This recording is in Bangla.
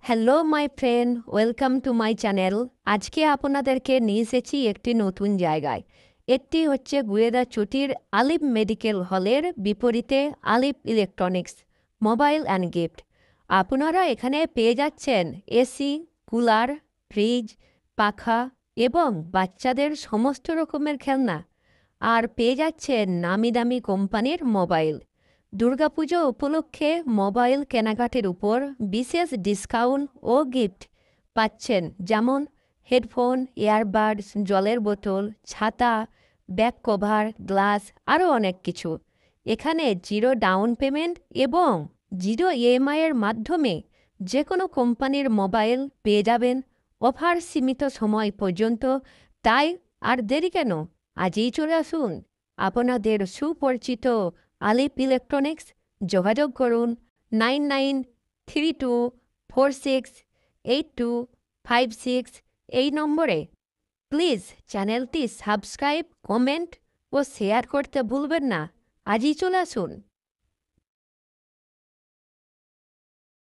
Hello my friend, welcome to my channel. আজকে আপনাদেরকে নিয়ে এসেছি একটি নতুন জায়গায়। এটি হচ্ছে গুয়েদা চুটির আলিফ মেডিকেল হলের বিপরীতে আলিফ ইলেকট্রনিক্স মোবাইল অ্যান্ড গিফট। আপনারা এখানে পেয়ে যাচ্ছেন এসি, কুলার, ফ্রিজ, পাখা এবং বাচ্চাদের সমস্ত রকমের খেলনা। আর পেয়ে যাচ্ছেন নামি দামি কোম্পানির মোবাইল। দুর্গাপুজো উপলক্ষে মোবাইল কেনাকাটার উপর বিশেষ ডিসকাউন্ট ও গিফট পাচ্ছেন, যেমন হেডফোন, ইয়ারবাডস, জলের বোতল, ছাতা, ব্যাক কভার, গ্লাস, আরও অনেক কিছু। এখানে জিরো ডাউন পেমেন্ট এবং জিরো ইএমআইয়ের মাধ্যমে যে কোনো কোম্পানির মোবাইল পেয়ে যাবেন। অফার সীমিত সময় পর্যন্ত, তাই আর দেরি কেন? আজই চলে আসুন আপনাদের সুপরিচিত আলিফ ইলেকট্রনিক্স। যোগাযোগ করুন 9932468256 এই নম্বরে। প্লিজ চ্যানেলটি সাবস্ক্রাইব, কমেন্ট ও শেয়ার করতে ভুলবেন না। আজই চলে আসুন।